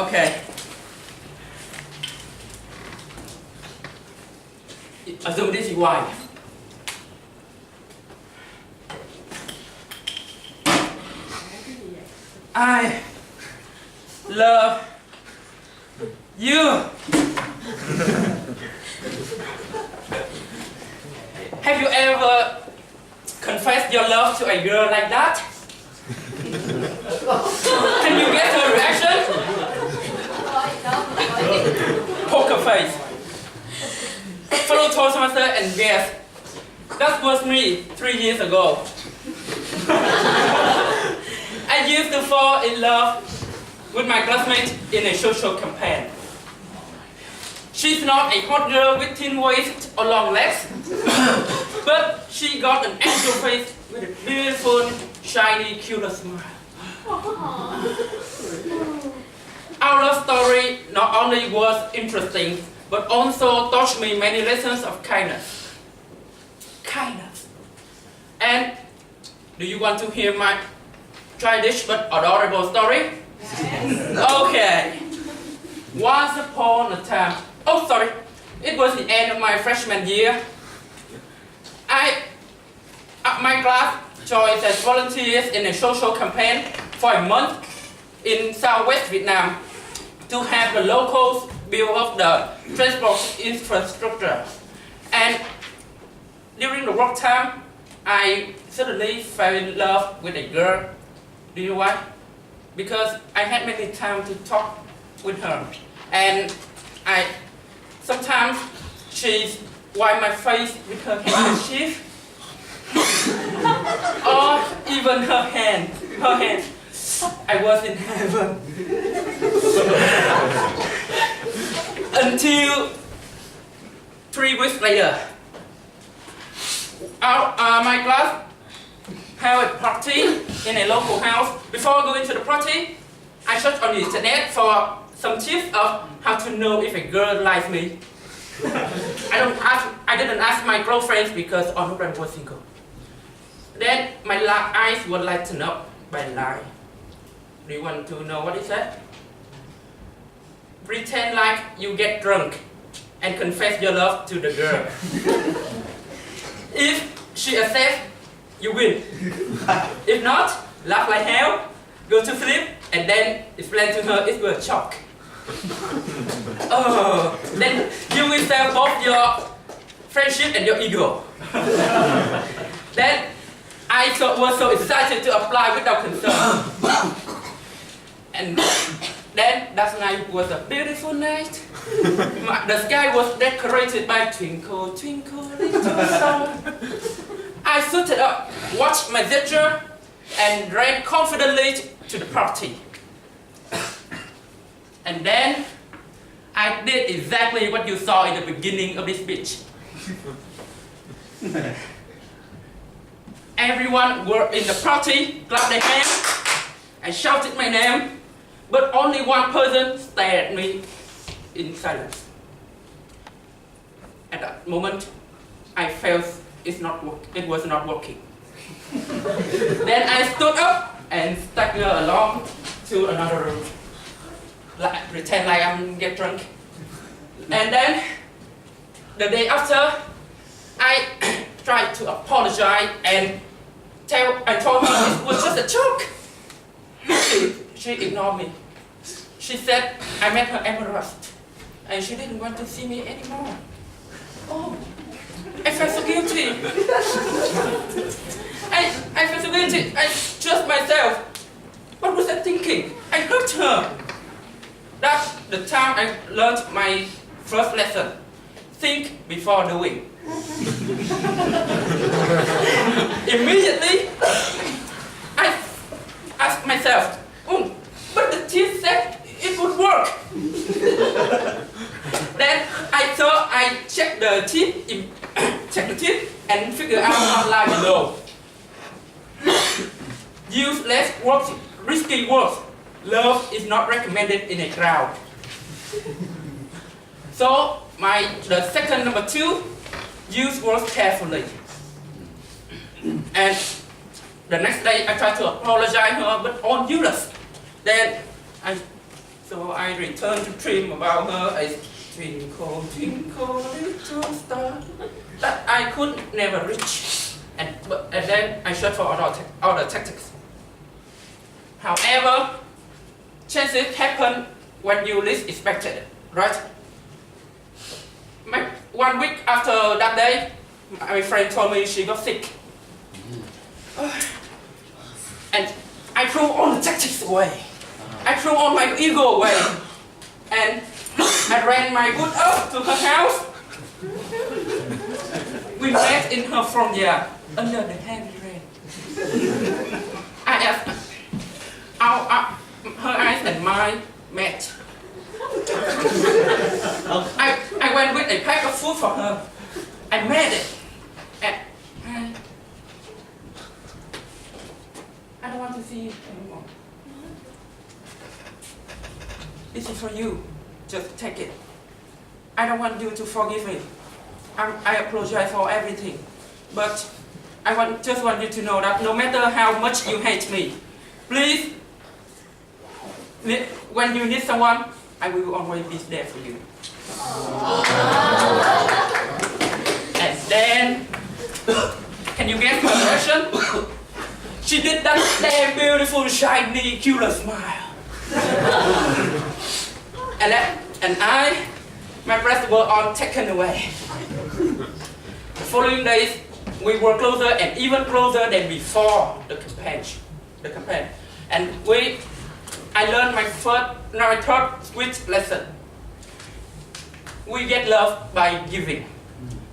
Okay. Assume this is why. I love you. Have you ever confessed your love to a girl like that? Can you get her reaction? Poker face. Fellow Toastmaster and guest. That was me 3 years ago. I used to fall in love with my classmate in a social campaign. She's not a hot girl with thin waist or long legs, but she got an angel face with a beautiful, shiny, cute smile. Our love story not only was interesting, but also taught me many lessons of kindness. Kindness. And do you want to hear my childish but adorable story? Yes. Okay. Once upon a time, it was the end of my freshman year. My class joined as volunteers in a social campaign for a month in southwest Vietnam to have the locals build up the transport infrastructure. And during the work time, I suddenly fell in love with a girl. Do you know why? Because I had many time to talk with her, and sometimes she wiped my face with her handkerchief, or even her hand. I was in heaven. Until 3 weeks later, my class held a party in a local house. Before going to the party, I searched on the internet for some tips of how to know if a girl likes me. I didn't ask my girlfriends because all of them were single. Then my eyes were lightened up by a lie. Do you want to know what it said? Pretend like you get drunk and confess your love to the girl. If she accepts, you win. If not, laugh like hell, go to sleep, and then explain to her it was a shock. Then you will sell both your friendship and your ego. Then I was so excited to apply without concern. And then that night was a beautiful night. The sky was decorated by twinkle, twinkle, little star. I suited up, watched my gesture, and ran confidently to the party. And then I did exactly what you saw in the beginning of this speech. Everyone were in the party, clapped their hands, and shouted my name, but only one person stared at me in silence. At that moment, I felt it was not working. Then I stood up and staggered along to another room. Pretend like I'm get drunk. And then, the day after, I tried to apologize and I told her it was just a joke. She ignored me. She said I made her embarrassed and she didn't want to see me anymore. Oh, I felt so guilty. I felt so guilty. I judged myself. What was I thinking? I hurt her. That's the time I learned my first lesson. Think before doing. Immediately, I asked myself, but the tip said it would work. Then I thought I checked the tip and figured out online below. Use less words, risky words. Love is not recommended in a crowd. So the second number 2, use words carefully. And the next day I tried to apologize her, but all useless. Then I So I returned to dream about her as twinkle, twinkle, little star that I could never reach. And then I searched for other tactics. However, chances happen when you least expect it, right? 1 week after that day, my friend told me she got sick. And I threw all the tactics away. I threw all my ego away. And I ran my good up to her house. We met in her front yard under the heavy rain. I asked her eyes and mine met. I went with a pack of food for her. I made it. And I don't want to see you anymore. This is for you. Just take it. I don't want you to forgive me. I apologize for everything. But I just want you to know that no matter how much you hate me, please, when you need someone, I will always be there for you. And then, can you guess her reaction? She did that damn beautiful, shiny, killer smile. And my breath were all taken away. The following days, we were closer and even closer than before the campaign. And I learned my third sweet lesson. We get love by giving.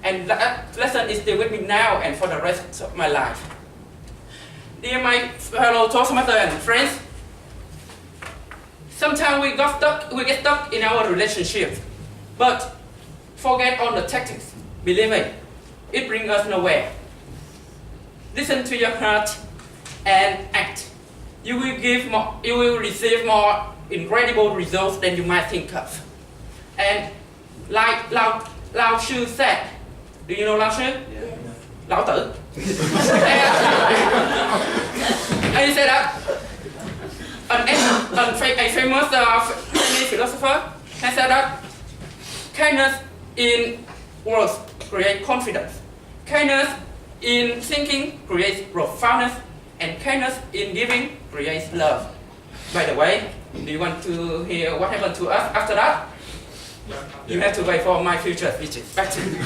And that lesson is still with me now and for the rest of my life. Dear my fellow Toastmasters and friends, sometimes we get stuck in our relationships, but forget all the tactics. Believe me, it brings us nowhere. Listen to your heart and act. You will receive more incredible results than you might think of. And like Lao Shu said, do you know Lao Shu? Yeah. Lão Tử. And he said that a famous Chinese philosopher has said that kindness in words creates confidence. Kindness in thinking creates profoundness, and kindness in giving creates love. By the way, do you want to hear what happened to us after that? You have to wait for my future speeches. Back to you.